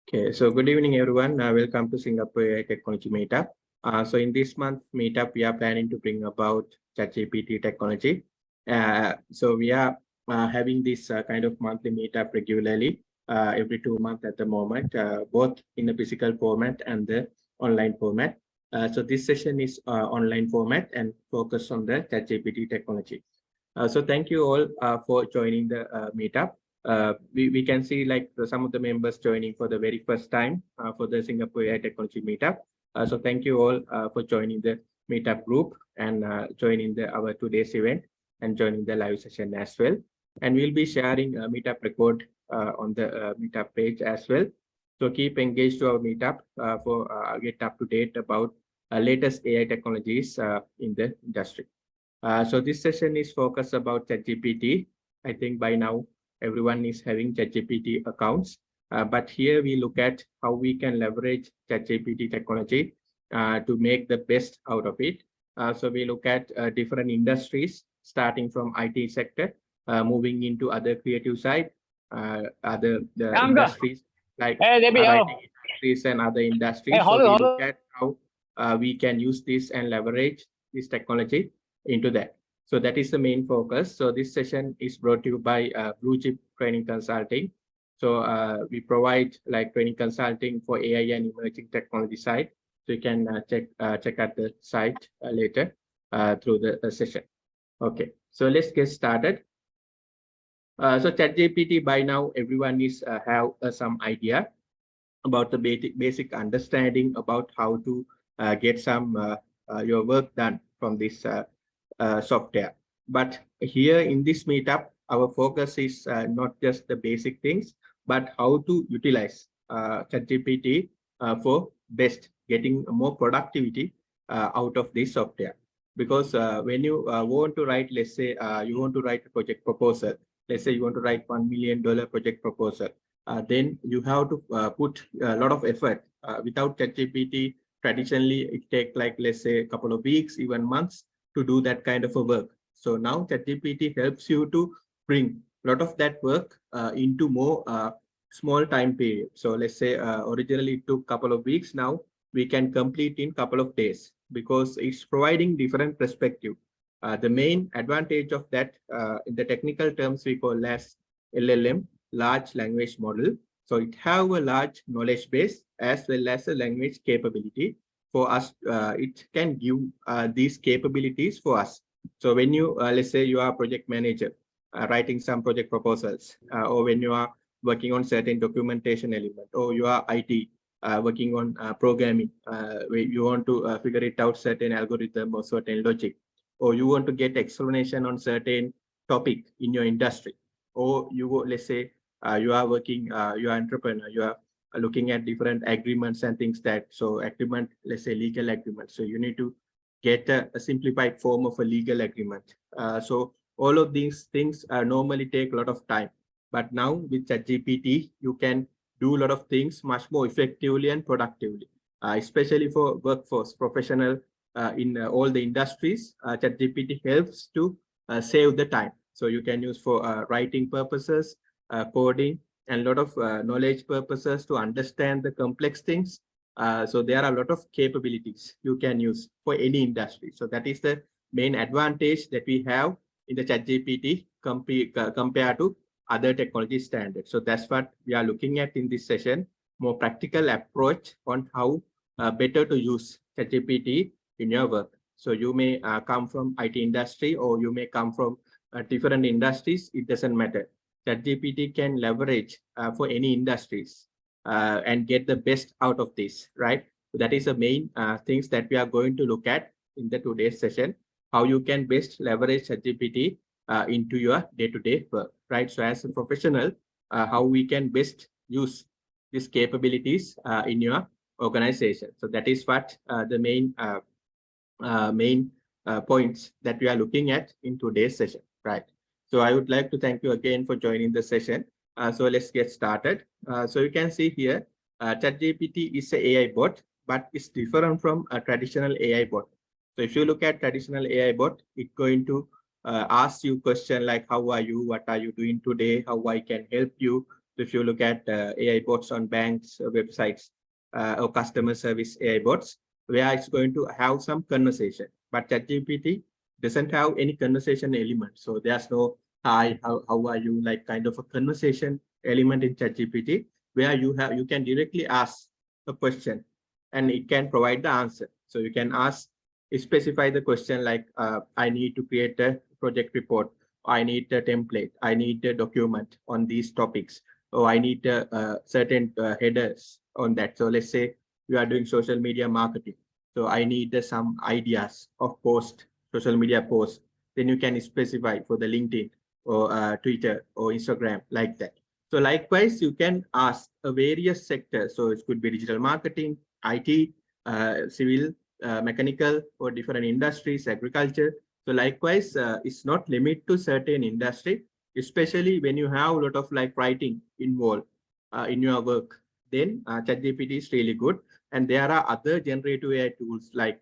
Okay, so good evening, everyone. Welcome to Singapore AI Technology Meetup. So in this month meetup, we are planning to bring about ChatGPT technology. So we are having this kind of monthly meetup regularly, every 2 months at the moment, both in the physical format and the online format. So this session is online format and focus on the ChatGPT technology. So thank you all for joining the meetup. We can see like some of the members joining for the very first time for the Singapore AI Technology Meetup. So thank you all for joining the meetup group and joining our today's event and joining the live session as well. And we'll be sharing a meetup record on the meetup page as well. So keep engaged to our meetup for get up to date about latest AI technologies in the industry. So this session is focused about ChatGPT. I think by now everyone is having ChatGPT accounts, but here we look at how we can leverage ChatGPT technology to make the best out of it. So we look at different industries, starting from IT sector, moving into other creative side, other industries like writing industries and other industries. So we look at how we can use this and leverage this technology into that. So that is the main focus. So this session is brought to you by Blue Chip Training Consulting. So we provide like training consulting for AI and emerging technology side. So you can check out the site later through the session. Okay, so let's get started. So ChatGPT, by now everyone is have some idea about the basic understanding about how to get some your work done from this software. But here in this meetup, our focus is not just the basic things, but how to utilize ChatGPT for best getting more productivity out of this software. Because when you want to write, let's say you want to write a project proposal, let's say you want to write $1 million project proposal, then you have to put a lot of effort. Without ChatGPT, traditionally it takes like, let's say, a couple of weeks, even months to do that kind of a work. So now ChatGPT helps you to bring a lot of that work into more small time period. So let's say originally it took a couple of weeks. Now we can complete in a couple of days because it's providing different perspective. The main advantage of that, in the technical terms, we call as LLM, large language model. So it have a large knowledge base as well as a language capability. For us, it can give these capabilities for us. So when you, let's say you are a project manager, writing some project proposals, or when you are working on certain documentation element, or you are IT, working on programming, where you want to figure it out certain algorithm or certain logic, or you want to get explanation on certain topic in your industry, or you let's say you are working, you are entrepreneur, you are looking at different agreements and things that, so agreement, let's say legal agreement. So you need to get a simplified form of a legal agreement. So all of these things normally take a lot of time. But now with ChatGPT, you can do a lot of things much more effectively and productively, especially for workforce professional in all the industries. ChatGPT helps to save the time. So you can use for writing purposes, coding, and a lot of knowledge purposes to understand the complex things. So there are a lot of capabilities you can use for any industry. So that is the main advantage that we have in the ChatGPT compared to other technology standards. So that's what we are looking at in this session, more practical approach on how better to use ChatGPT in your work. So you may come from IT industry, or you may come from different industries. It doesn't matter. ChatGPT can leverage for any industries and get the best out of this, right? So that is the main things that we are going to look at in the today's session, how you can best leverage ChatGPT into your day-to-day work, right? So as a professional, how we can best use these capabilities in your organization. So that is what the main points that we are looking at in today's session, right? So I would like to thank you again for joining the session. So let's get started. So you can see here, ChatGPT is an AI bot, but it's different from a traditional AI bot. So if you look at traditional AI bot, it's going to ask you question like, how are you? What are you doing today? How I can help you? So if you look at AI bots on banks, websites, or customer service AI bots, where it's going to have some conversation. But ChatGPT doesn't have any conversation element. So there's no hi, how are you, like kind of a conversation element in ChatGPT, where you can directly ask a question and it can provide the answer. So you can ask, specify the question like, I need to create a project report, I need a template, I need a document on these topics, or I need certain headers on that. So let's say you are doing social media marketing. So I need some ideas of social media posts. Then you can specify for the LinkedIn or Twitter or Instagram, like that. So likewise, you can ask a various sectors. So it could be digital marketing, IT, civil, mechanical, or different industries, agriculture. So likewise, it's not limited to certain industry, especially when you have a lot of like writing involved in your work. Then ChatGPT is really good. And there are other generative AI tools like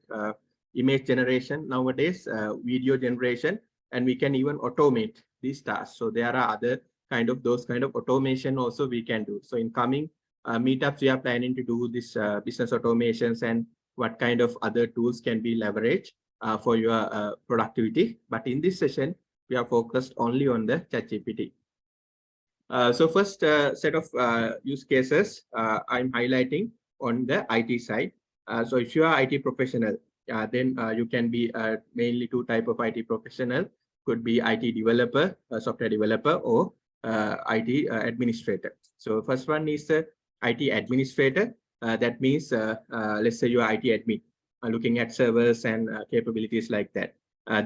image generation nowadays, video generation, and we can even automate these tasks. So there are other those kind of automation also we can do. So in coming meetups, we are planning to do this business automations and what kind of other tools can be leveraged for your productivity. But in this session, we are focused only on the ChatGPT. So first set of use cases I'm highlighting on the IT side. So if you are IT professional, then you can be mainly two type of IT professional. Could be IT developer, software developer, or IT administrator. So first one is IT administrator. That means let's say you are IT admin, looking at servers and capabilities like that.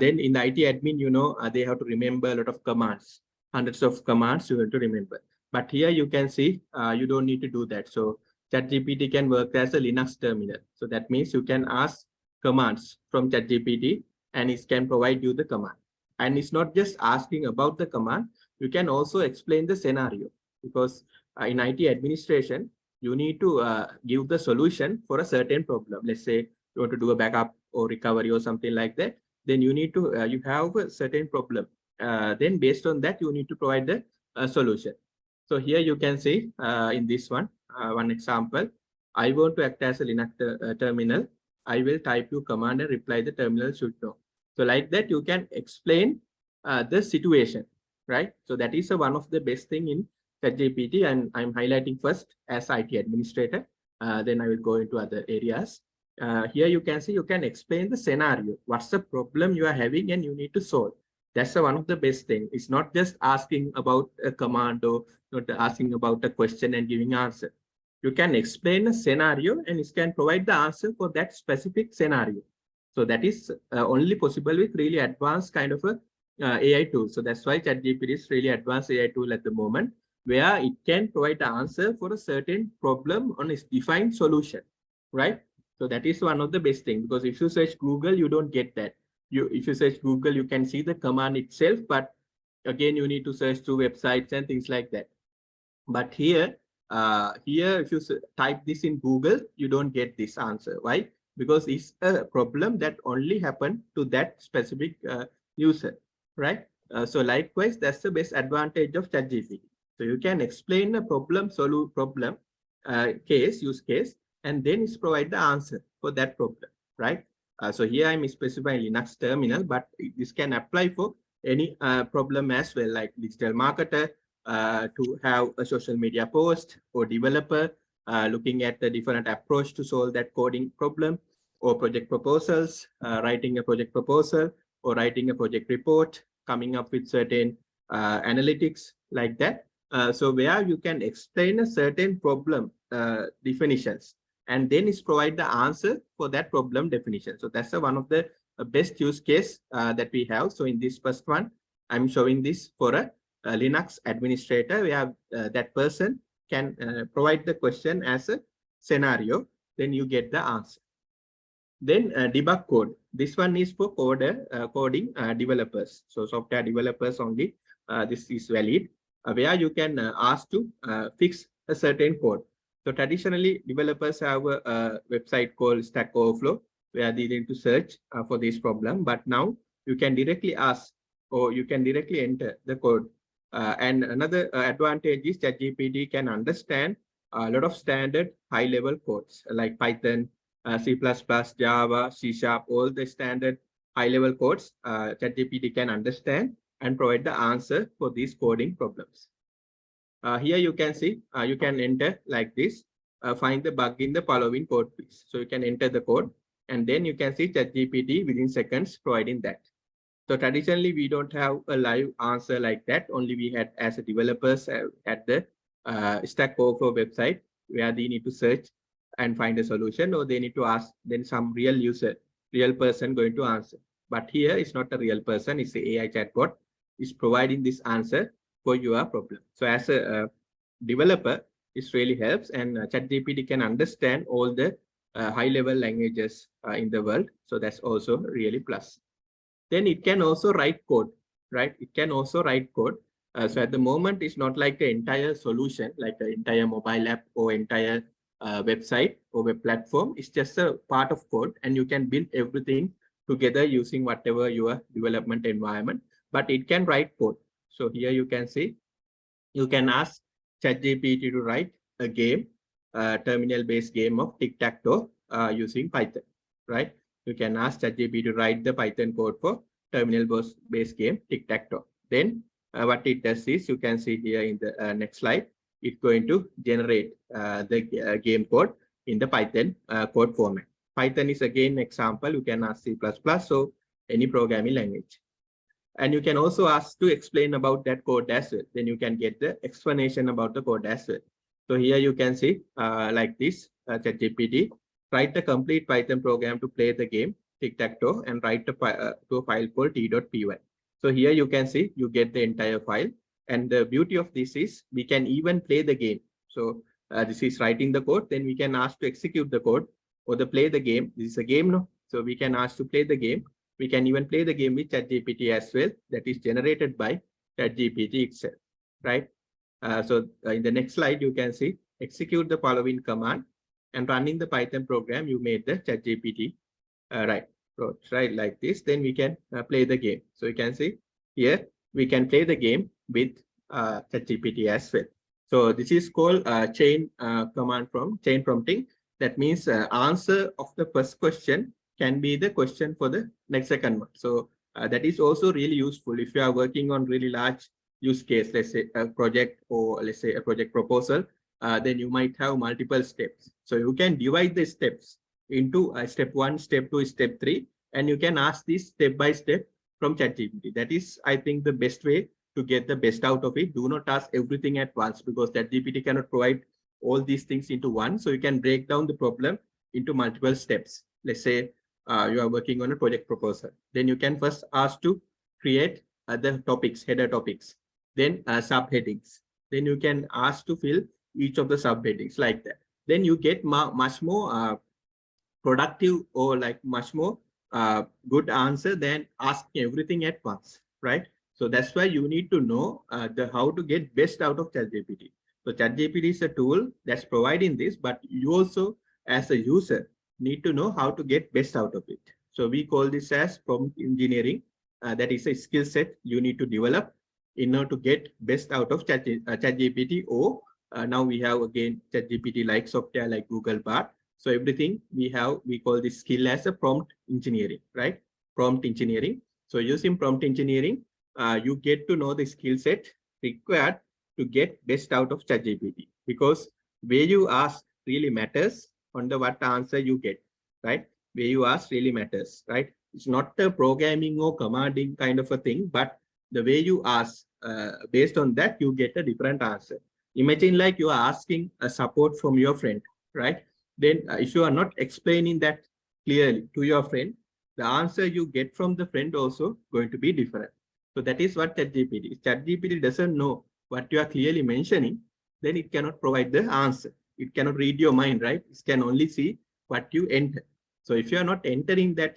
Then in the IT admin, they have to remember a lot of commands, hundreds of commands you have to remember. But here you can see you don't need to do that. So ChatGPT can work as a Linux terminal. So that means you can ask commands from ChatGPT and it can provide you the command. And it's not just asking about the command, you can also explain the scenario, because in IT administration, you need to give the solution for a certain problem. Let's say you want to do a backup or recovery or something like that. Then you need to, you have a certain problem. Then based on that, you need to provide the solution. So here you can see in this one example, I want to act as a Linux terminal. I will type you command and reply the terminal should know. So like that, you can explain the situation, right? So that is one of the best thing in ChatGPT, and I'm highlighting first as IT administrator. Then I will go into other areas. Here you can see you can explain the scenario. What's the problem you are having and you need to solve. That's one of the best thing. It's not just asking about a command or not asking about a question and giving answer. You can explain a scenario and it can provide the answer for that specific scenario. So that is only possible with really advanced kind of a AI tool. So that's why ChatGPT is really advanced AI tool at the moment, where it can provide the answer for a certain problem on a defined solution, right? So that is one of the best things, because if you search Google, you don't get that. If you search Google, you can see the command itself, but again, you need to search through websites and things like that. But here, if you type this in Google, you don't get this answer. Why? Because it's a problem that only happened to that specific user, right? So likewise, that's the best advantage of ChatGPT. So you can explain a problem, solve problem, use case, and then it's provide the answer for that problem, right? So here I'm specifying Linux terminal, but this can apply for any problem as well, like digital marketer, to have a social media post, or developer looking at the different approach to solve that coding problem, or project proposals, writing a project proposal, or writing a project report, coming up with certain analytics like that. So where you can explain a certain problem definitions, and then it's provide the answer for that problem definition. So that's one of the best use case that we have. So in this first one, I'm showing this for a Linux administrator, where that person can provide the question as a scenario, then you get the answer. Then debug code. This one is for coding developers. So software developers only, this is valid, where you can ask to fix a certain code. So traditionally, developers have a website called Stack Overflow, where they need to search for this problem. But now you can directly ask, or you can directly enter the code And another advantage is ChatGPT can understand a lot of standard high-level codes like Python, C++, Java, C#, all the standard high-level codes. ChatGPT can understand and provide the answer for these coding problems. Here you can see, you can enter like this, find the bug in the following code piece. So you can enter the code and then you can see ChatGPT within seconds providing that. So traditionally, we don't have a live answer like that. Only we had as a developers at the Stack Overflow website where they need to search and find a solution, or they need to ask then some real user, real person going to answer. But here it's not a real person, it's the AI chatbot is providing this answer for your problem. So as a developer, this really helps, and ChatGPT can understand all the high-level languages in the world. So that's also really plus. Then it can also write code, right? It can also write code. So at the moment, it's not like the entire solution, like the entire mobile app or entire website or web platform. It's just a part of code, and you can build everything together using whatever your development environment, but it can write code. So here you can see, you can ask ChatGPT to write a game, terminal-based game of tic-tac-toe using Python, right? You can ask ChatGPT to write the Python code for terminal-based game tic-tac-toe. Then what it does is, you can see here in the next slide, it's going to generate the game code in the Python code format. Python is again example. You can ask C++, so any programming language. And you can also ask to explain about that code as well. Then you can get the explanation about the code as well. So here you can see like this, ChatGPT, write the complete Python program to play the game tic-tac-toe and write to a file called t.py. So here you can see, you get the entire file. And the beauty of this is we can even play the game. So this is writing the code, then we can ask to execute the code or the play the game. This is a game, no? So we can ask to play the game. We can even play the game with ChatGPT as well. That is generated by ChatGPT itself, right? So in the next slide, you can see execute the following command and running the Python program. You made the ChatGPT right like this. Then we can play the game. So you can see here we can play the game with ChatGPT as well. So this is called chain command from chain prompting. That means answer of the first question can be the question for the next second one. So that is also really useful if you are working on really large use case, let's say a project or let's say a project proposal, then you might have multiple steps. So you can divide the steps into step 1, step 2, step 3, and you can ask this step by step from ChatGPT. That is, I think, the best way to get the best out of it. Do not ask everything at once because ChatGPT cannot provide all these things into one. So you can break down the problem into multiple steps. Let's say you are working on a project proposal. Then you can first ask to create the topics, header topics, then subheadings. Then you can ask to fill each of the subheadings like that. Then you get much more productive or like much more good answer than asking everything at once, right? So that's why you need to know how to get best out of ChatGPT. So ChatGPT is a tool that's providing this, but you also as a user need to know how to get best out of it. So we call this as prompt engineering. That is a skill set you need to develop in order to get best out of ChatGPT, or now we have again ChatGPT like software like Google Bard. So everything we have, we call this skill as a prompt engineering, right? Prompt engineering. So using prompt engineering, you get to know the skill set required to get best out of ChatGPT, because where you ask really matters on the what answer you get, right? Where you ask really matters, right? It's not a programming or commanding kind of a thing, but the way you ask, based on that, you get a different answer. Imagine like you are asking a support from your friend, right? Then if you are not explaining that clearly to your friend, the answer you get from the friend also going to be different. So that is what ChatGPT is. ChatGPT doesn't know what you are clearly mentioning, then it cannot provide the answer. It cannot read your mind, right? It can only see what you enter. So if you are not entering that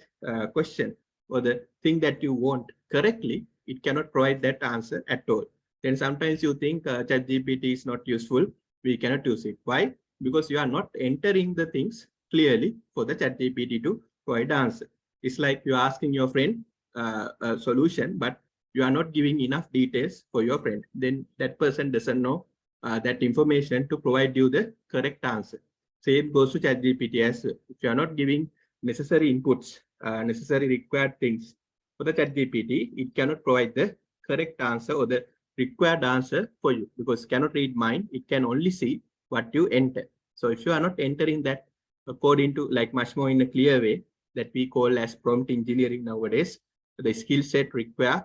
question or the thing that you want correctly, it cannot provide that answer at all. Then sometimes you think ChatGPT is not useful, we cannot use it. Why? Because you are not entering the things clearly for the ChatGPT to provide the answer. It's like you're asking your friend a solution, but you are not giving enough details for your friend, then that person doesn't know that information to provide you the correct answer. Same goes to ChatGPT as well. If you are not giving necessary inputs, necessary required things for the ChatGPT, it cannot provide the correct answer or the required answer for you, because it cannot read mind. It can only see what you enter. So if you are not entering that according to like much more in a clear way, that we call as prompt engineering nowadays, the skill set required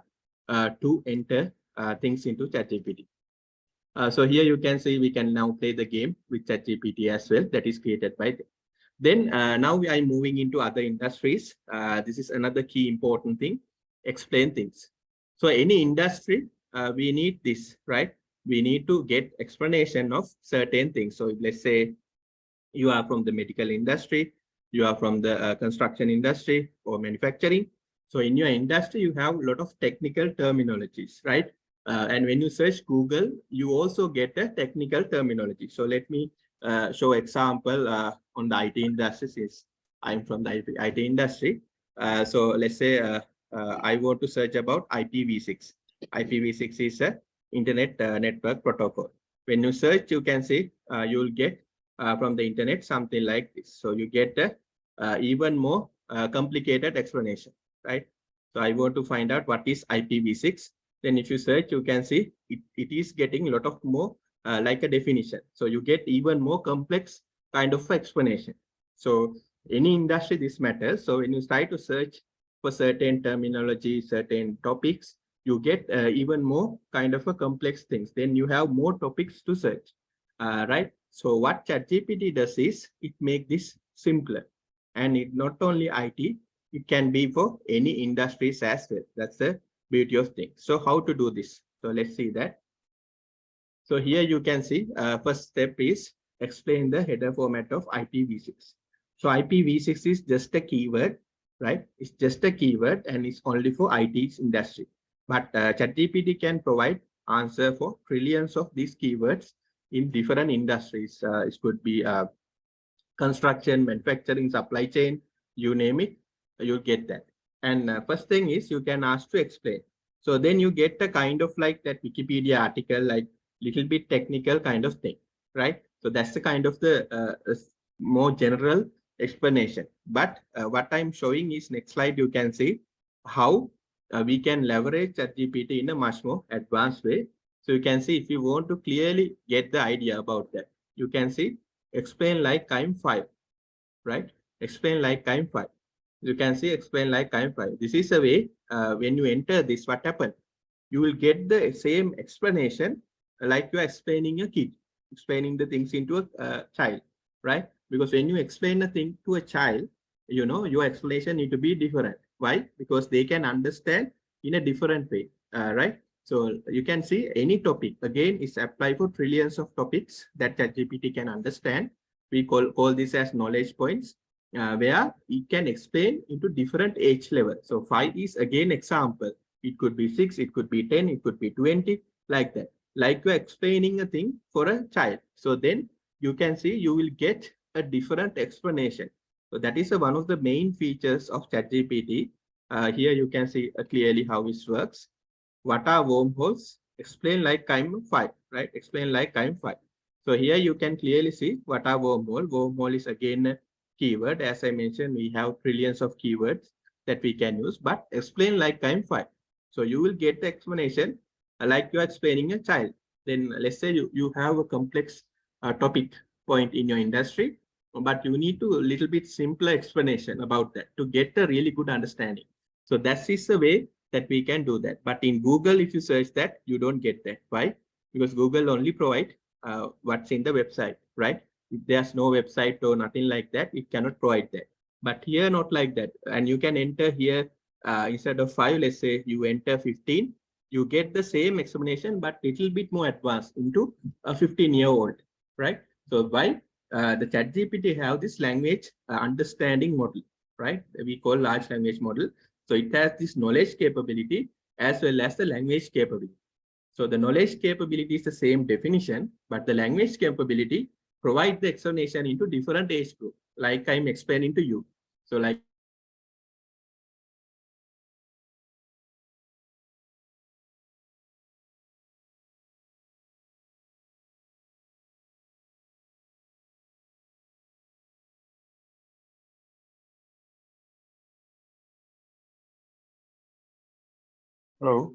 to enter things into ChatGPT. So here you can see we can now play the game with ChatGPT as well, that is created by them. Then now we are moving into other industries. This is another key important thing, explain things. So any industry, we need this, right? We need to get explanation of certain things. So let's say you are from the medical industry, you are from the construction industry or manufacturing. So in your industry, you have a lot of technical terminologies, right? And when you search Google, you also get a technical terminology. So let me show example on the IT industry, since I'm from the IT industry. So let's say I want to search about IPv6. IPv6 is a internet network protocol. When you search, you can see you will get from the internet something like this. So you get a even more complicated explanation, right? So I want to find out what is IPv6. Then if you search, you can see it is getting a lot of more like a definition. So you get even more complex kind of explanation. So any industry, this matters. So when you try to search for certain terminology, certain topics, you get even more kind of a complex things. Then you have more topics to search, right? So what ChatGPT does is it makes this simpler, and it not only IT, it can be for any industries as well. That's the beauty of things. So how to do this? So let's see that. So here you can see first step is explain the header format of IPv6. So IPv6 is just a keyword, right? It's just a keyword and it's only for IT industry. But ChatGPT can provide answer for trillions of these keywords in different industries. It could be construction, manufacturing, supply chain, you name it, you'll get that. And first thing is you can ask to explain. So then you get a kind of like that Wikipedia article, like little bit technical kind of thing, right? So that's the kind of the more general explanation. But what I'm showing is next slide, you can see how we can leverage ChatGPT in a much more advanced way. So you can see if you want to clearly get the idea about that, you can see explain like I'm 5, right? Explain like I'm 5. You can see explain like I'm 5. This is a way when you enter this, what happened? You will get the same explanation like you're explaining a kid, explaining the things into a child, right? Because when you explain a thing to a child, you know, your explanation need to be different. Why? Because they can understand in a different way, right? So you can see any topic, again, is applied for trillions of topics that ChatGPT can understand. We call this as knowledge points, where it can explain into different age level. So 5 is again example. It could be 6, it could be 10, it could be 20, like that. Like you're explaining a thing for a child. So then you can see you will get a different explanation. So that is one of the main features of ChatGPT. Here you can see clearly how this works. What are wormholes? Explain like I'm 5, right? Explain like I'm 5. So here you can clearly see what are wormhole. Wormhole is again a keyword. As I mentioned, we have trillions of keywords that we can use, but explain like I'm 5. So you will get the explanation like you are explaining a child. Then let's say you have a complex topic point in your industry, but you need to a little bit simpler explanation about that to get a really good understanding. So that is the way that we can do that. But in Google, if you search that, you don't get that. Why? Because Google only provide what's in the website, right? If there's no website or nothing like that, it cannot provide that. But here, not like that. And you can enter here instead of 5, let's say you enter 15, you get the same explanation, but little bit more advanced into a 15-year-old, right? So why? The ChatGPT have this language understanding model, right? We call large language model. So it has this knowledge capability as well as the language capability. So the knowledge capability is the same definition, but the language capability provides the explanation into different age group, like I'm explaining to you. So like Hello,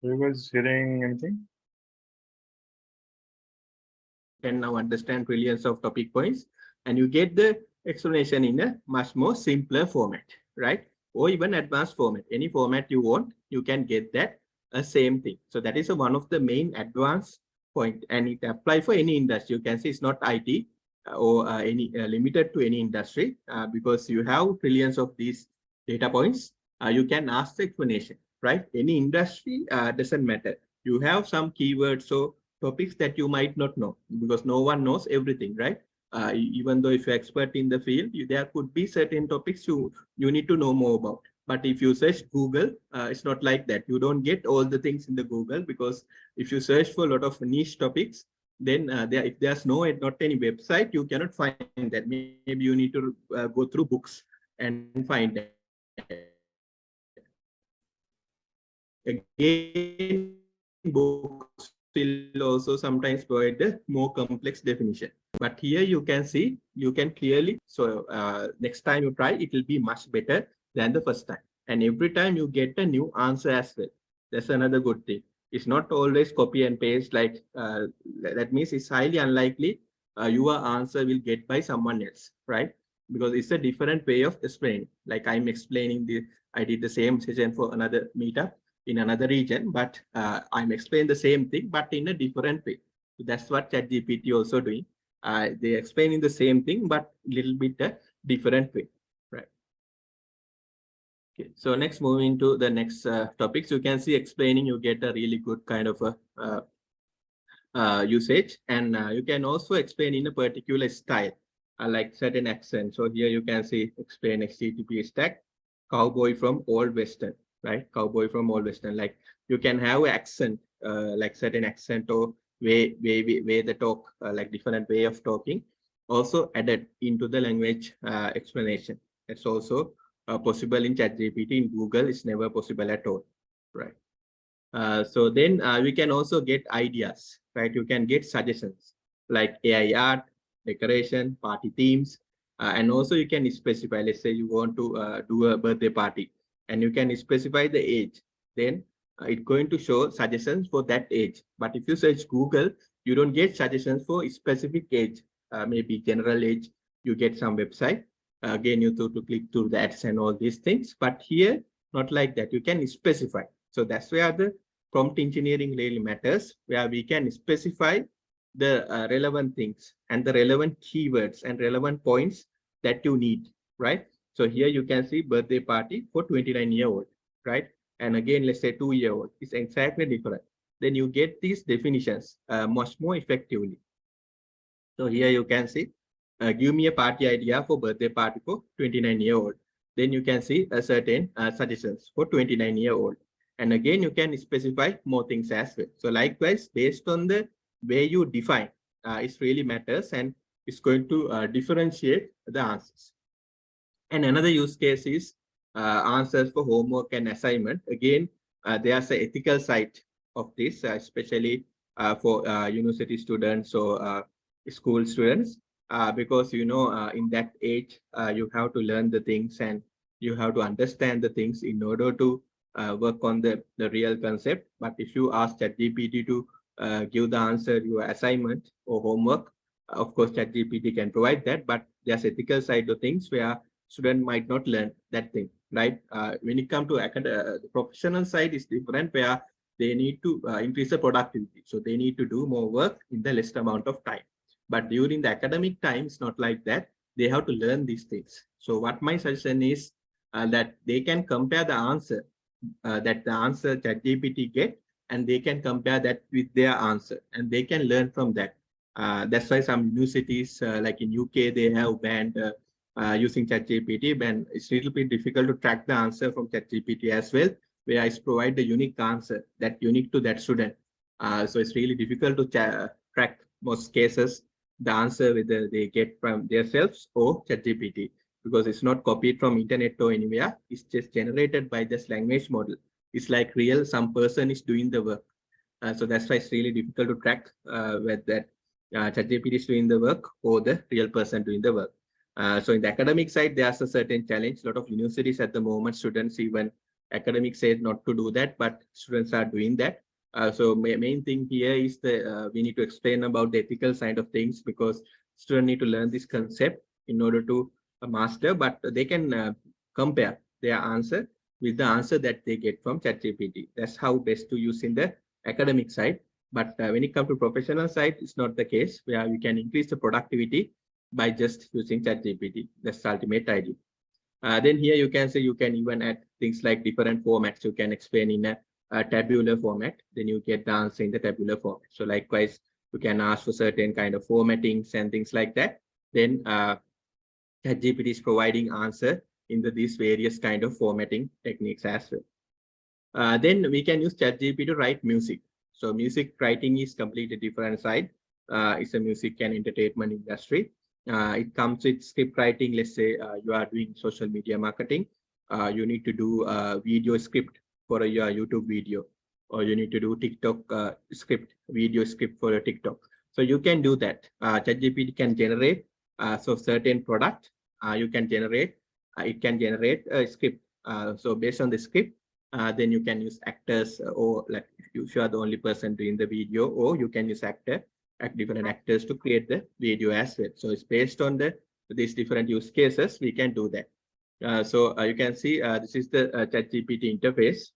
are you guys hearing anything? Can now understand trillions of topic points, and you get the explanation in a much more simpler format, right? Or even advanced format. Any format you want, you can get that same thing. So that is one of the main advanced point, and it apply for any industry. You can see it's not IT or any limited to any industry because you have trillions of these data points. You can ask the explanation, right? Any industry doesn't matter. You have some keywords, so topics that you might not know because no one knows everything, right? Even though if you're expert in the field, there could be certain topics you need to know more about. But if you search Google, it's not like that. You don't get all the things in the Google because if you search for a lot of niche topics, then if there's not any website, you cannot find that. Maybe you need to go through books and find that. Again, books will also sometimes provide the more complex definition. But here you can see, you can clearly, so next time you try, it will be much better than the first time. And every time you get a new answer as well. That's another good thing. It's not always copy and paste like that means it's highly unlikely your answer will get by someone else, right? Because it's a different way of explaining. Like I'm explaining I did the same session for another meetup in another region, but I'm explaining the same thing, but in a different way. So that's what ChatGPT also doing. They explaining the same thing, but little bit different way, right? Okay. So next, moving to the next topics, you can see explaining, you get a really good kind of a usage, and you can also explain in a particular style, like certain accent. So here you can see explain HTTP stack, cowboy from old western, right? Cowboy from old western. Like you can have accent, like certain accent or way the talk, like different way of talking, also added into the language explanation. It's also possible in ChatGPT. In Google, it's never possible at all, right? So then we can also get ideas, right? You can get suggestions like AI art, decoration, party themes, and also you can specify, let's say you want to do a birthday party and you can specify the age, then it's going to show suggestions for that age. But if you search Google, you don't get suggestions for a specific age, maybe general age, you get some website. Again, you have to click through the ads and all these things. But here, not like that. You can specify. So that's where the prompt engineering really matters, where we can specify the relevant things and the relevant keywords and relevant points that you need, right? So here you can see birthday party for 29-year-old, right? And again, let's say 2-year-old. It's exactly different. Then you get these definitions much more effectively. So here you can see, give me a party idea for birthday party for 29-year-old. Then you can see a certain suggestions for 29-year-old. And again, you can specify more things as well. So likewise, based on the way you define, it really matters and it's going to differentiate the answers. And another use case is answers for homework and assignment. Again, there's an ethical side of this, especially for university students or school students, because in that age you have to learn the things and you have to understand the things in order to work on the real concept. But if you ask ChatGPT to give the answer your assignment or homework, of course ChatGPT can provide that, but there's ethical side of things where student might not learn that thing, right? When it comes to the professional side is different, where they need to increase the productivity. So they need to do more work in the less amount of time. But during the academic time, it's not like that. They have to learn these things. So what my suggestion is that they can compare the answer that the answer ChatGPT get, and they can compare that with their answer, and they can learn from that. That's why some universities, like in UK, they have banned using ChatGPT, and it's a little bit difficult to track the answer from ChatGPT as well, where I provide the unique answer that unique to that student. So it's really difficult to track most cases the answer whether they get from themselves or ChatGPT, because it's not copied from internet or anywhere. It's just generated by this language model. It's like real, some person is doing the work. So that's why it's really difficult to track whether that ChatGPT is doing the work or the real person doing the work. So in the academic side, there's a certain challenge. A lot of universities at the moment, students even academic said not to do that, but students are doing that. So main thing here is we need to explain about the ethical side of things, because students need to learn this concept in order to master, but they can compare their answer with the answer that they get from ChatGPT. That's how best to use in the academic side. But when it comes to professional side, it's not the case, where we can increase the productivity by just using ChatGPT. That's the ultimate idea. Then here you can say you can even add things like different formats. You can explain in a tabular format, then you get the answer in the tabular format. So likewise, you can ask for certain kind of formattings and things like that. Then ChatGPT is providing answer in these various kind of formatting techniques as well. Then we can use ChatGPT to write music. So music writing is completely different side. It's a music and entertainment industry. It comes with script writing. Let's say you are doing social media marketing. You need to do a video script for your YouTube video, or you need to do TikTok script, video script for a TikTok. So you can do that. ChatGPT can generate so certain product. You can generate. It can generate a script. So based on the script, then you can use actors, or like if you are the only person doing the video, or you can use different actors to create the video as well. So it's based on these different use cases, we can do that. So you can see this is the ChatGPT interface.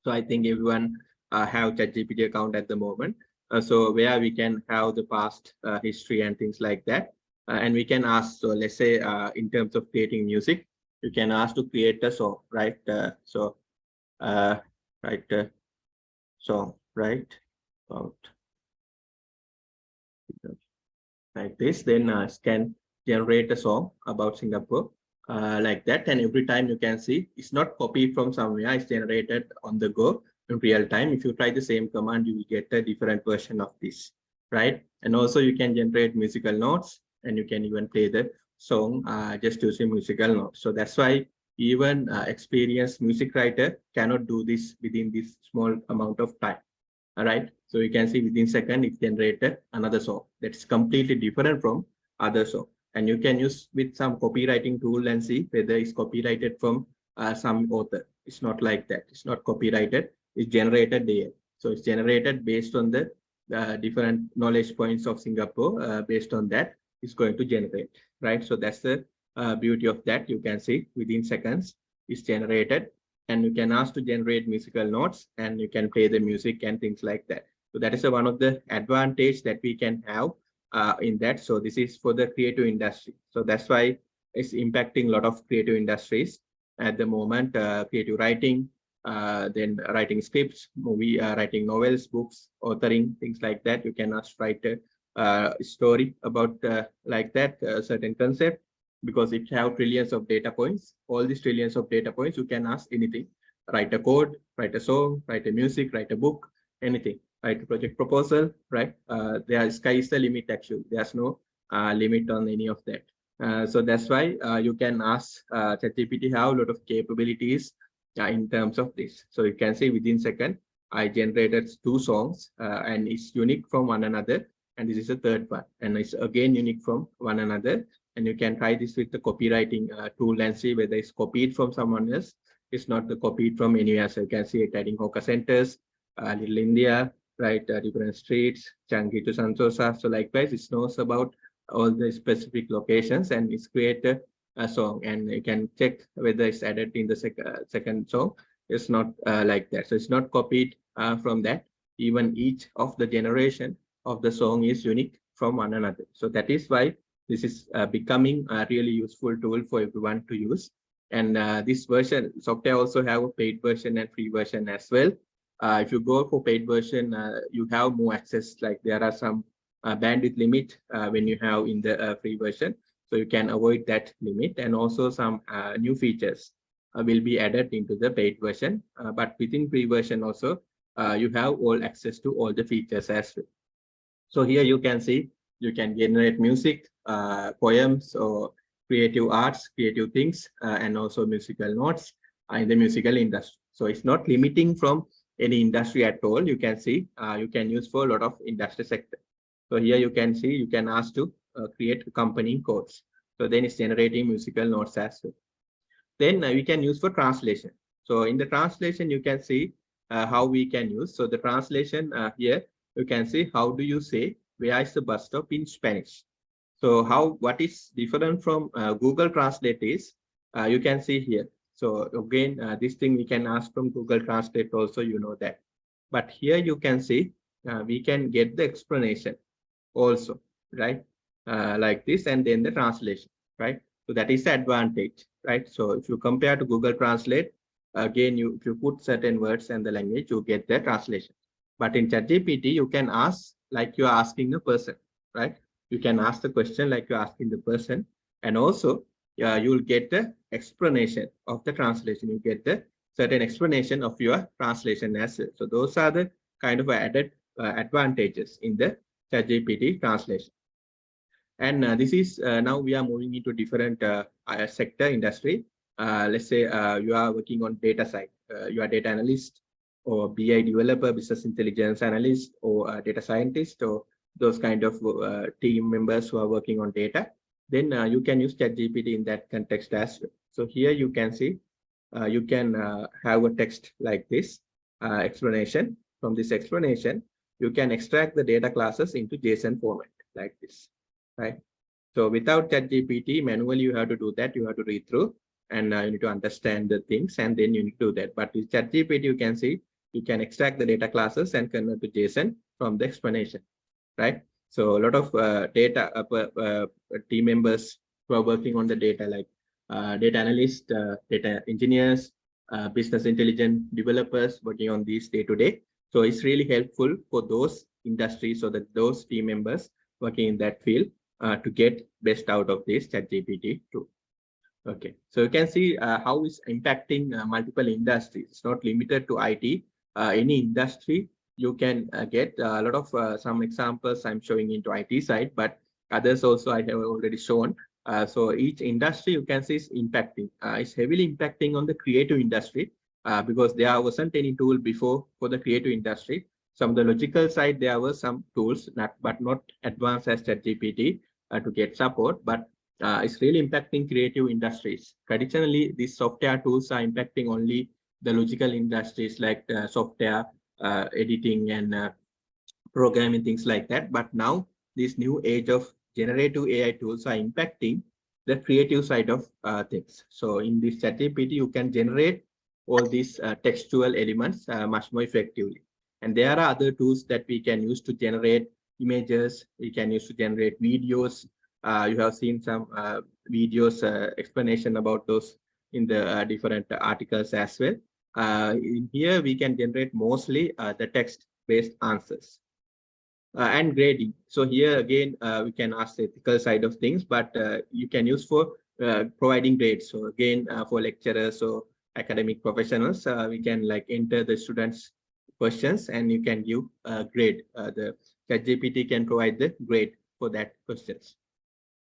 So I think everyone have ChatGPT account at the moment. So where we can have the past history and things like that. And we can ask, so let's say in terms of creating music, you can ask to create a song, right? Write a song, right? About like this, then can generate a song about Singapore like that. And every time you can see it's not copied from somewhere, it's generated on the go in real time. If you try the same command, you will get a different version of this, right? And also you can generate musical notes, and you can even play the song just using musical notes. So that's why even experienced music writer cannot do this within this small amount of time. All right, so you can see within second it generated another song that's completely different from other song. And you can use with some copywriting tool and see whether it's copyrighted from some author. It's not like that. It's not copyrighted. It's generated there. So it's generated based on the different knowledge points of Singapore. Based on that, it's going to generate, right? So that's the beauty of that. You can see within seconds it's generated, and you can ask to generate musical notes, and you can play the music and things like that. So that is one of the advantage that we can have in that. So this is for the creative industry. So that's why it's impacting a lot of creative industries at the moment. Creative writing, then writing scripts, writing novels, books, authoring, things like that. You can ask write a story about like that certain concept. Because if you have trillions of data points, all these trillions of data points, you can ask anything. Write a code, write a song, write a music, write a book, anything. Write a project proposal, right? Sky is the limit actually. There's no limit on any of that. So that's why you can ask ChatGPT have a lot of capabilities in terms of this. So you can see within second, I generated 2 songs and it's unique from one another. And this is a third one, and it's again unique from one another. And you can try this with the copywriting tool and see whether it's copied from someone else. It's not copied from anywhere. So you can see it adding hawker centers, Little India, right? Different streets, Changi to Santosa. So likewise, it knows about all the specific locations, and it's created a song. And you can check whether it's added in the second song. It's not like that. So it's not copied from that. Even each of the generation of the song is unique from one another. So that is why this is becoming a really useful tool for everyone to use. And this version software also have a paid version and free version as well. If you go for paid version, you have more access. Like there are some bandwidth limit when you have in the free version. So you can avoid that limit, and also some new features will be added into the paid version. But within free version also, you have all access to all the features as well. So here you can see, you can generate music, poems, or creative arts, creative things, and also musical notes in the musical industry. So it's not limiting from any industry at all. You can see, you can use for a lot of industry sector. So here you can see, you can ask to create company codes. So then it's generating musical notes as well. Then we can use for translation. So in the translation, you can see how we can use. So the translation here, you can see how do you say where is the bus stop in Spanish. So what is different from Google Translate is you can see here. So again, this thing we can ask from Google Translate also, you know that. But here you can see we can get the explanation also, right? Like this, and then the translation, right? So that is the advantage, right? So if you compare to Google Translate, again, if you put certain words and the language, you get the translation. But in ChatGPT, you can ask like you are asking a person, right? You can ask the question like you're asking the person, and also you'll get the explanation of the translation. You get the certain explanation of your translation as well. So those are the kind of added advantages in the ChatGPT translation. And this is now we are moving into different sector industry. Let's say you are working on data side. You are data analyst or BI developer, business intelligence analyst, or data scientist, or those kind of team members who are working on data. Then you can use ChatGPT in that context as well. So here you can see you can have a text like this explanation. From this explanation, you can extract the data classes into JSON format like this, right? So without ChatGPT, manually you have to do that. You have to read through and you need to understand the things, and then you need to do that. But with ChatGPT, you can see you can extract the data classes and convert to JSON from the explanation, right? So a lot of data team members who are working on the data, like data analysts, data engineers, business intelligence developers working on these day to day. So it's really helpful for those industries, so that those team members working in that field to get best out of this ChatGPT too. Okay, so you can see how it's impacting multiple industries. It's not limited to IT. Any industry you can get a lot of some examples I'm showing into IT side, but others also I have already shown. So each industry you can see is impacting. It's heavily impacting on the creative industry because there wasn't any tool before for the creative industry. Some the logical side there were some tools, but not advanced as ChatGPT to get support, but it's really impacting creative industries. Traditionally, these software tools are impacting only the logical industries like software editing and programming, things like that. But now this new age of generative AI tools are impacting the creative side of things. So in this ChatGPT, you can generate all these textual elements much more effectively. And there are other tools that we can use to generate images. We can use to generate videos. You have seen some videos explanation about those in the different articles as well. In here, we can generate mostly the text-based answers. And grading. So here again, we can ask the ethical side of things, but you can use for providing grades. So again, for lecturers or academic professionals, we can like enter the students' questions and you can give a grade. The ChatGPT can provide the grade for that questions.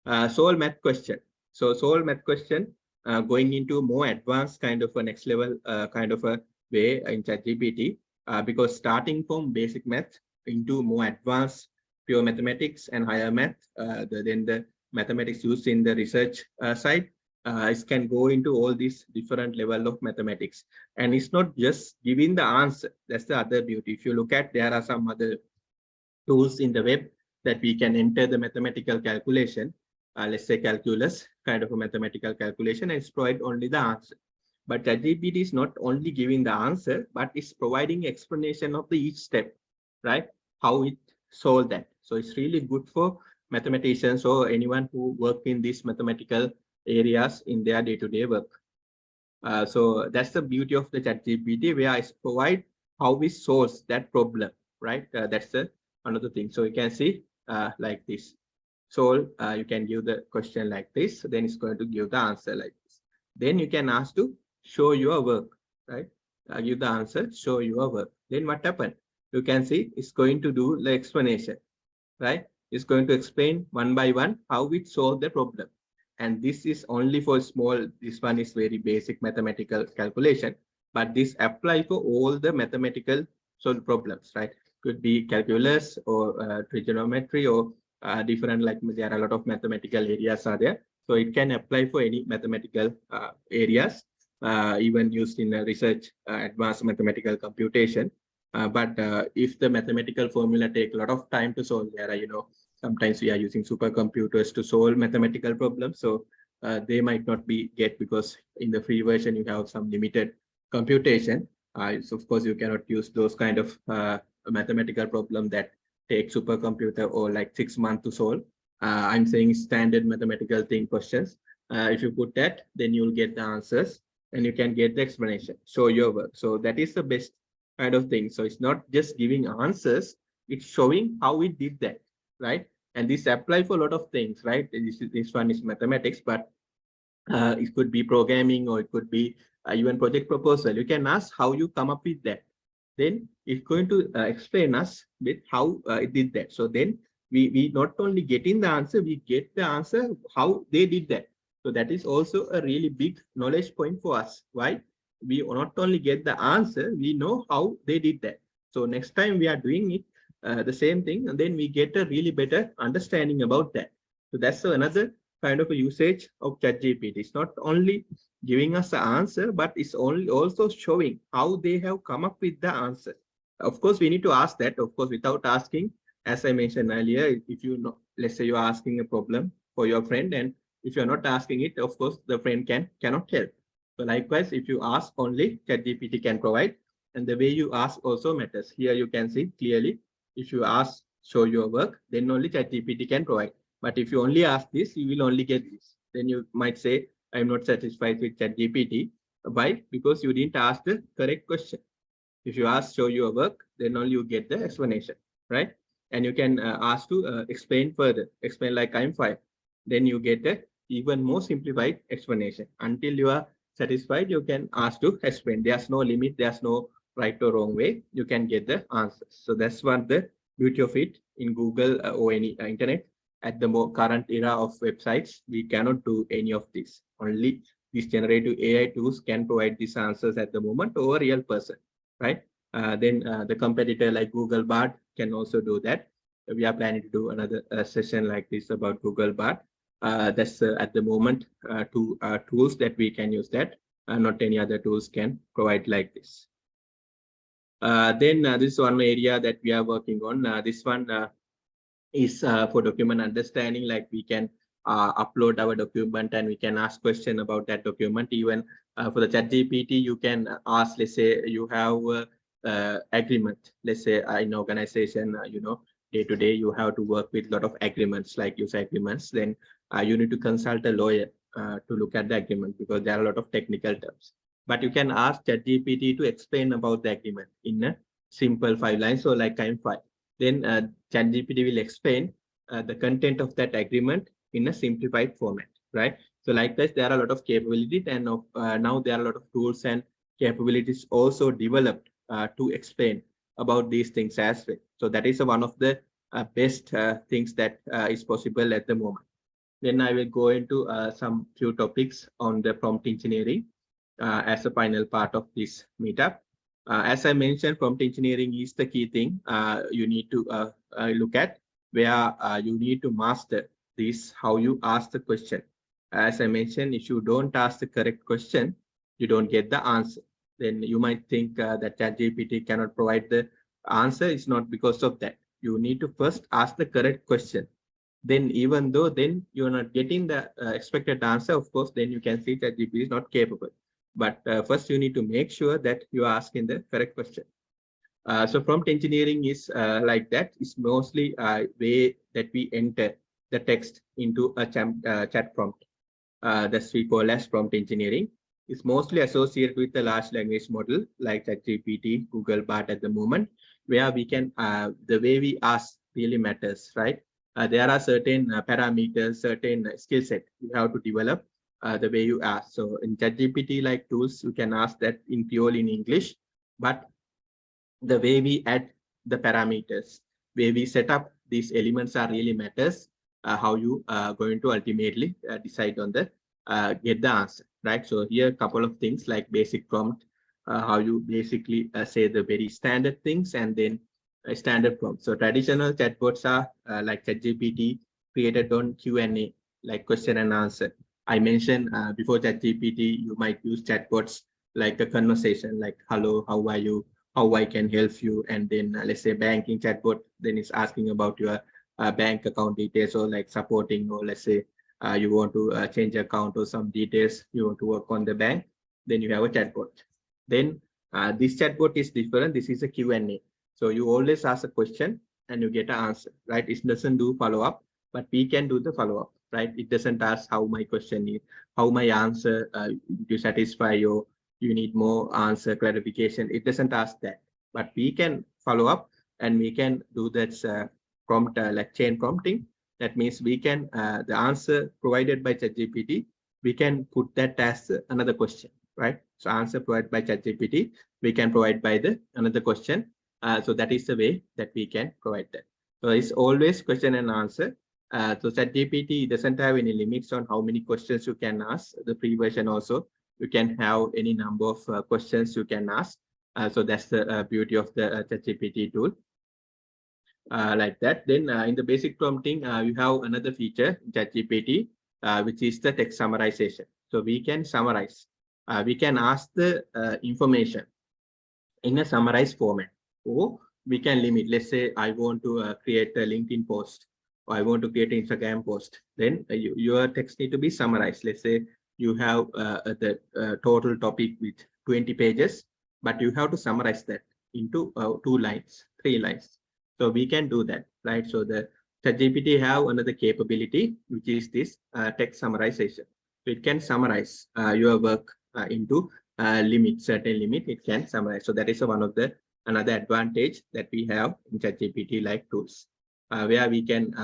Solve math question. So solve math question going into more advanced kind of a next level kind of a way in ChatGPT because starting from basic math into more advanced pure mathematics and higher math, then the mathematics used in the research side, it can go into all these different level of mathematics. And it's not just giving the answer. That's the other beauty. If you look at, there are some other tools in the web that we can enter the mathematical calculation, let's say calculus, kind of a mathematical calculation, and it's provide only the answer. But ChatGPT is not only giving the answer, but it's providing explanation of the each step, right? How it solve that. So it's really good for mathematicians or anyone who work in these mathematical areas in their day-to-day work. So that's the beauty of the ChatGPT, where I provide how we solve that problem, right? That's the another thing. So you can see like this. So you can give the question like this, then it's going to give the answer like this. Then you can ask to show your work, right? Give the answer, show your work. Then what happened? You can see it's going to do the explanation, right? It's going to explain one by one how we solve the problem. And this is only for small, this one is very basic mathematical calculation, but this apply for all the mathematical solved problems, right? Could be calculus or trigonometry or different, like there are a lot of mathematical areas are there. So it can apply for any mathematical areas. even used in research, advanced mathematical computation. But if the mathematical formula take a lot of time to solve, there are, sometimes we are using supercomputers to solve mathematical problems. So they might not be get, because in the free version, you have some limited computation. So of course, you cannot use those kind of mathematical problem that take supercomputer or like 6 months to solve. I'm saying standard mathematical thing questions. If you put that, then you'll get the answers and you can get the explanation, show your work. So that is the best kind of thing. So it's not just giving answers, it's showing how we did that, right? And this apply for a lot of things, right? This one is mathematics, but it could be programming, or it could be even project proposal. You can ask how you come up with that. Then it's going to explain us with how it did that. So then we not only getting the answer, we get the answer how they did that. So that is also a really big knowledge point for us. Why? We not only get the answer, we know how they did that. So next time we are doing it, the same thing, and then we get a really better understanding about that. So that's another kind of a usage of ChatGPT. It's not only giving us the answer, but it's only also showing how they have come up with the answer. Of course, we need to ask that. Of course, without asking, as I mentioned earlier, if you know, let's say you're asking a problem for your friend, and if you're not asking it, of course, the friend cannot help. So likewise, if you ask only, ChatGPT can provide, and the way you ask also matters. Here you can see clearly, if you ask, show your work, then only ChatGPT can provide. But if you only ask this, you will only get this. Then you might say, I'm not satisfied with ChatGPT. Why? Because you didn't ask the correct question. If you ask, show your work, then only you get the explanation, right? And you can ask to explain further, explain like I'm fine. Then you get a even more simplified explanation. Until you are satisfied, you can ask to explain. There's no limit, there's no right or wrong way. You can get the answers. So that's what the beauty of it in Google or any internet. At the more current era of websites, we cannot do any of this. Only these generative AI tools can provide these answers at the moment over a real person, right? Then the competitor like Google Bard can also do that. We are planning to do another session like this about Google Bard. That's at the moment two tools that we can use that. Not any other tools can provide like this. Then this is one area that we are working on. This one is for document understanding. Like we can upload our document and we can ask question about that document. Even for the ChatGPT, you can ask, let's say you have agreement. Let's say in organization, day to day, you have to work with a lot of agreements, like user agreements. Then you need to consult a lawyer to look at the agreement, because there are a lot of technical terms. But you can ask ChatGPT to explain about the agreement in a simple 5 lines, or like kind 5. Then ChatGPT will explain the content of that agreement in a simplified format, right? So like this, there are a lot of capabilities, and now there are a lot of tools and capabilities also developed to explain about these things as well. So that is one of the best things that is possible at the moment. Then I will go into some few topics on the prompt engineering as a final part of this meetup. As I mentioned, prompt engineering is the key thing you need to look at, where you need to master this, how you ask the question. As I mentioned, if you don't ask the correct question, you don't get the answer. Then you might think that ChatGPT cannot provide the answer. It's not because of that. You need to first ask the correct question. Then even though then you're not getting the expected answer, of course, then you can see that ChatGPT is not capable. But first you need to make sure that you are asking the correct question. So prompt engineering is like that. It's mostly a way that we enter the text into a chat prompt. That's we call as prompt engineering. It's mostly associated with the large language model like ChatGPT, Google Bard at the moment, where we can, the way we ask really matters, right? There are certain parameters, certain skill set you have to develop the way you ask. So in ChatGPT like tools, you can ask that in purely in English, but the way we add the parameters, way we set up these elements are really matters, how you are going to ultimately decide on the get the answer, right? So here a couple of things like basic prompt, how you basically say the very standard things, and then a standard prompt. So traditional chatbots are like ChatGPT created on Q&A, like question and answer. I mentioned before ChatGPT, you might use chatbots like a conversation, like "Hello, how are you? How I can help you?" And then let's say banking chatbot, then it's asking about your bank account details, or like supporting, or let's say you want to change account or some details, you want to work on the bank, then you have a chatbot. Then this chatbot is different. This is a Q&A. So you always ask a question and you get an answer, right? It doesn't do follow-up, but we can do the follow-up, right? It doesn't ask how my question is, how my answer to satisfy you need more answer clarification. It doesn't ask that, but we can follow up and we can do that prompt like chain prompting. That means we can the answer provided by ChatGPT, we can put that as another question, right? So answer provided by ChatGPT, we can provide by the another question. So that is the way that we can provide that. So it's always question and answer. So ChatGPT doesn't have any limits on how many questions you can ask. The free version also, you can have any number of questions you can ask. So that's the beauty of the ChatGPT tool. Like that. Then in the basic prompting, you have another feature in ChatGPT, which is the text summarization. So we can summarize. We can ask the information in a summarized format, or we can limit. Let's say I want to create a LinkedIn post, or I want to create an Instagram post. Then your text need to be summarized. Let's say you have the total topic with 20 pages, but you have to summarize that into 2 lines, 3 lines. So we can do that, right? So the ChatGPT have another capability, which is this text summarization. So it can summarize your work into limit, certain limit, it can summarize. So that is one of the another advantage that we have in ChatGPT like tools, where we can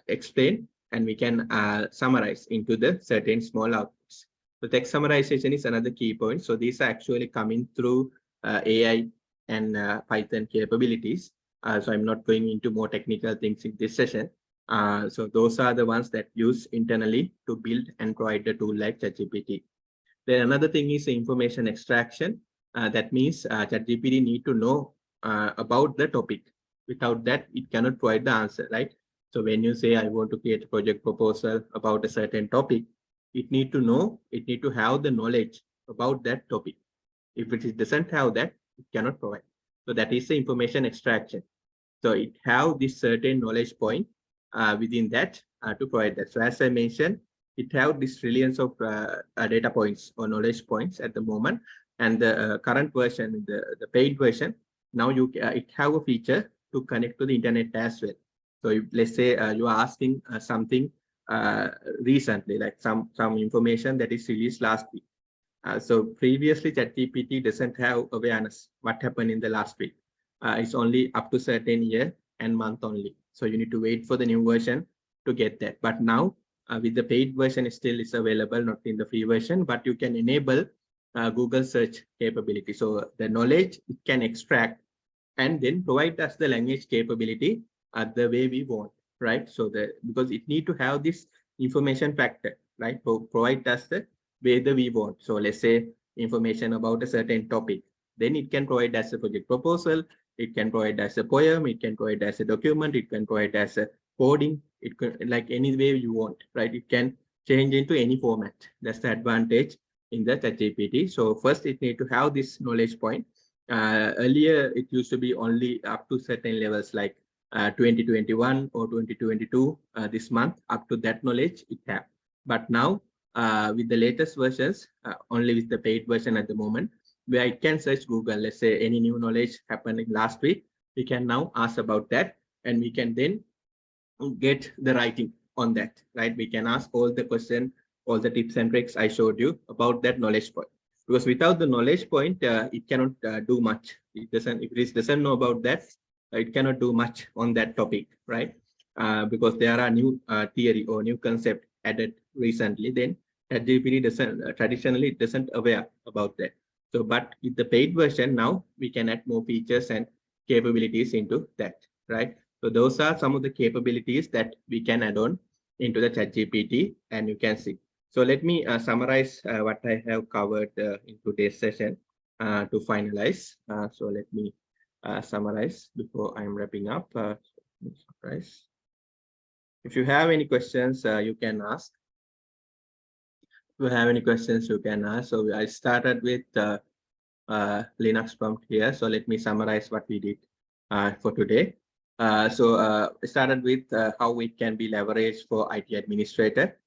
explain and we can summarize into the certain small outputs. So text summarization is another key point. So these are actually coming through AI and Python capabilities. So I'm not going into more technical things in this session. So those are the ones that use internally to build and provide the tool like ChatGPT. Then another thing is information extraction. That means ChatGPT need to know about the topic. Without that, it cannot provide the answer, right? So when you say I want to create a project proposal about a certain topic, it need to know, it need to have the knowledge about that topic. If it doesn't have that, it cannot provide. So that is the information extraction. So it have this certain knowledge point within that to provide that. So as I mentioned, it have this trillions of data points or knowledge points at the moment. And the current version, the paid version, now it have a feature to connect to the internet as well. So if, let's say you are asking something recently, like some information that is released last week. So previously, ChatGPT doesn't have awareness what happened in the last week. It's only up to certain year and month only. So you need to wait for the new version to get that. But now with the paid version, still is available, not in the free version, but you can enable Google search capability. So the knowledge it can extract and then provide us the language capability the way we want, right? So because it need to have this information factor, right? So provide us the way that we want. So let's say information about a certain topic, then it can provide as a project proposal, it can provide as a poem, it can provide as a document, it can provide as a coding, it could like any way you want, right? It can change into any format. That's the advantage in the ChatGPT. So first it need to have this knowledge point. Earlier it used to be only up to certain levels like 2021 or 2022 this month, up to that knowledge it have. But now with the latest versions, only with the paid version at the moment, where it can search Google, let's say any new knowledge happening last week, we can now ask about that and we can then get the writing on that, right? We can ask all the question, all the tips and tricks I showed you about that knowledge point. Because without the knowledge point, it cannot do much. It doesn't, if it doesn't know about that, it cannot do much on that topic, right? Because there are new theory or new concept added recently, then ChatGPT doesn't traditionally it doesn't aware about that. So, but with the paid version now, we can add more features and capabilities into that, right? So those are some of the capabilities that we can add on into the ChatGPT, and you can see. So let me summarize what I have covered in today's session to finalize. So let me summarize before I'm wrapping up. If you have any questions, you can ask. you have any questions, you can ask. So I started with Linux prompt here. So let me summarize what we did for today. I started with how it can be leveraged for IT administrator.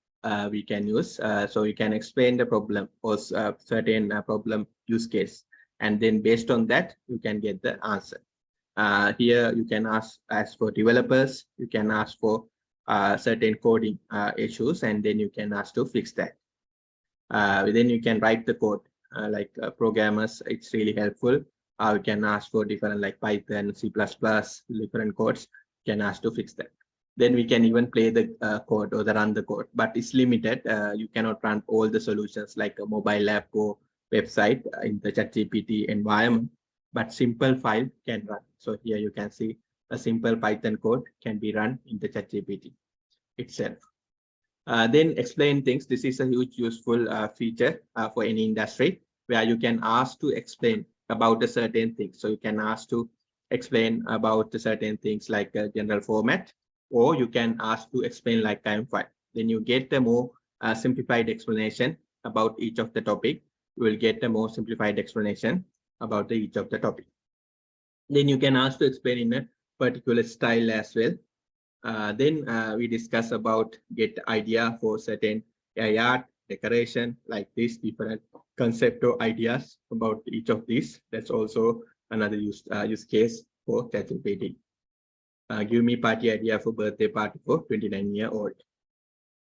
We can use, so you can explain the problem or certain problem use case. And then based on that, you can get the answer. Here you can ask for developers, you can ask for certain coding issues, and then you can ask to fix that. Then you can write the code like programmers. It's really helpful. You can ask for different like Python, C++, different codes. You can ask to fix that. Then we can even play the code or run the code, but it's limited. You cannot run all the solutions like a mobile app or website in the ChatGPT environment, but simple file can run. So here you can see a simple Python code can be run in the ChatGPT itself. Then explain things. This is a huge useful feature for any industry where you can ask to explain about a certain thing. So you can ask to explain about the certain things like a general format, or you can ask to explain like time file. Then you get a more simplified explanation about each of the topic. You will get a more simplified explanation about each of the topic. Then you can ask to explain in a particular style as well. Then we discuss about get idea for certain art, decoration, like this, different concept or ideas about each of these. That's also another use case for ChatGPT. Give me party idea for birthday party for 29-year-old.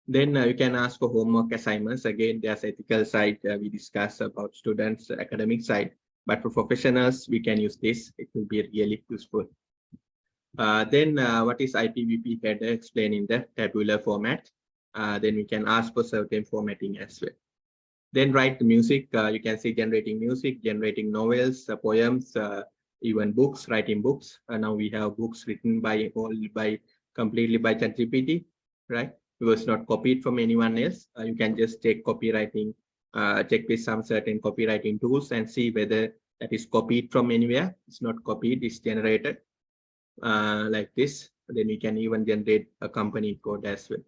Then you can ask for homework assignments. Again, there's ethical side. We discuss about students' academic side, but for professionals, we can use this. It will be really useful. Then what is IPv4 header? Explain in the tabular format. Then we can ask for certain formatting as well. Then write the music. You can see generating music, generating novels, poems, even books, writing books. Now we have books written completely by ChatGPT, right? It was not copied from anyone else. You can just take copywriting, check with some certain copywriting tools and see whether that is copied from anywhere. It's not copied, it's generated. Like this. Then we can even generate a company code as well.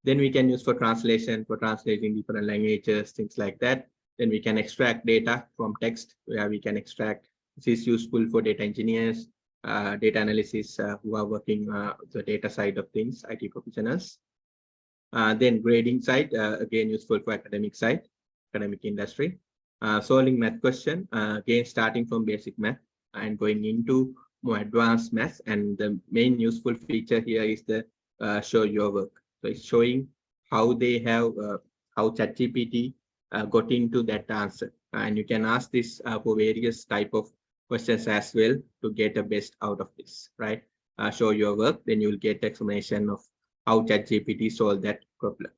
Then we can use for translation, for translating different languages, things like that. Then we can extract data from text, where we can extract. This is useful for data engineers, data analysis who are working the data side of things, IT professionals. Then grading side, again useful for academic side, academic industry. Solving math question, again starting from basic math and going into more advanced math. And the main useful feature here is the show your work. So it's showing how they have how ChatGPT got into that answer. And you can ask this for various type of questions as well to get the best out of this, right? Show your work, then you'll get explanation of how ChatGPT solved that problem.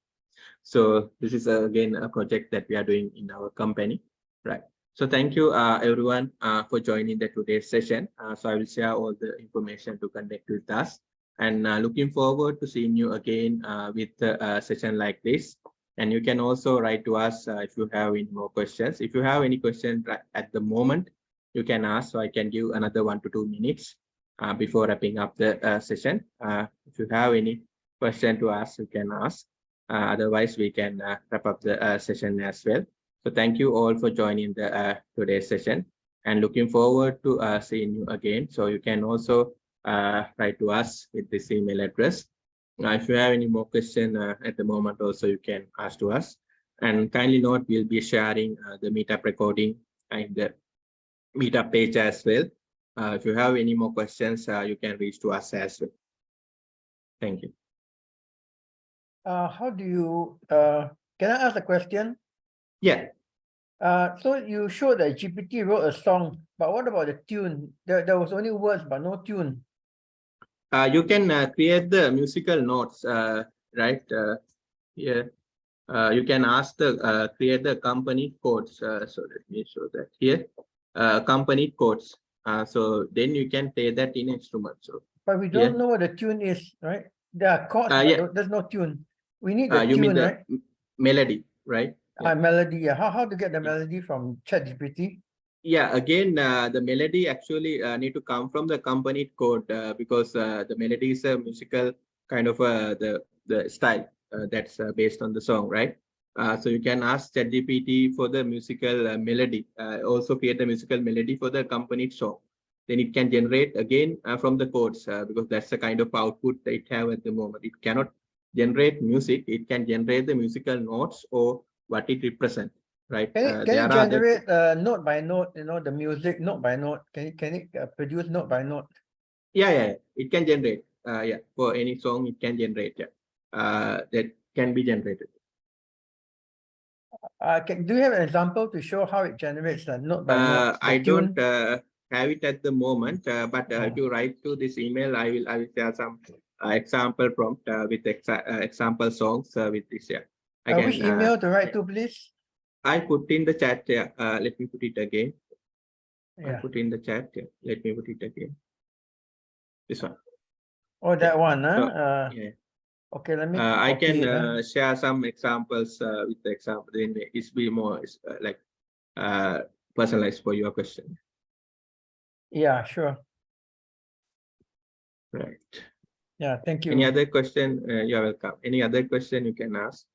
So this is again a project that we are doing in our company, right? So thank you everyone for joining the today's session. So I will share all the information to connect with us, and looking forward to seeing you again with a session like this. And you can also write to us if you have any more questions. If you have any questions at the moment, you can ask, so I can give another 1 to 2 minutes before wrapping up the session. If you have any question to ask, you can ask. Otherwise, we can wrap up the session as well. So thank you all for joining the today's session, and looking forward to seeing you again. So you can also write to us with this email address. If you have any more question at the moment, also you can ask to us. And kindly note, we'll be sharing the meetup recording and the meetup page as well. If you have any more questions, you can reach to us as well. Thank you. How do you, can I ask a question? Yeah. So you showed that GPT wrote a song, but what about the tune? There was only words, but no tune. You can create the musical notes, right? Here, you can ask the create the company codes. So let me show that here. Company codes. So then you can play that in instrument. So, but we don't know what the tune is, right? There are chords, but yeah. there's no tune. We need the you tune, mean the right? Melody, right? Yeah. Melody. Yeah. How to get the melody from ChatGPT? Yeah, again, the melody actually need to come from the company code because the melody is a musical kind of the style that's based on the song, right? So you can ask ChatGPT for the musical melody, also create the musical melody for the accompanied song. Then it can generate again from the codes because that's the kind of output that it have at the moment. It cannot generate music. It can generate the musical notes or what it represents, right? Can There it are other, generate note by note, you know, the music note by note? Can it produce note by note? yeah, it can generate. Yeah, for any song it can generate. Yeah, that can be generated. Do you have an example to show how it generates note by note? I the don't tune? have it at the moment, but if you write to this email, I will share some example prompt with example songs with this. Yeah, I Which can. email to write to, please? I put in the chat. Yeah, let me put it again. I Yeah. put in the chat. Yeah, let me put it again. This one. Oh, that one, huh? So, yeah. Okay, let me I copy can it. share some examples with the example. Then it's be more like personalized for your question. Yeah, sure. Right. Yeah, thank you. Any other question? You're welcome. Any other question you can ask?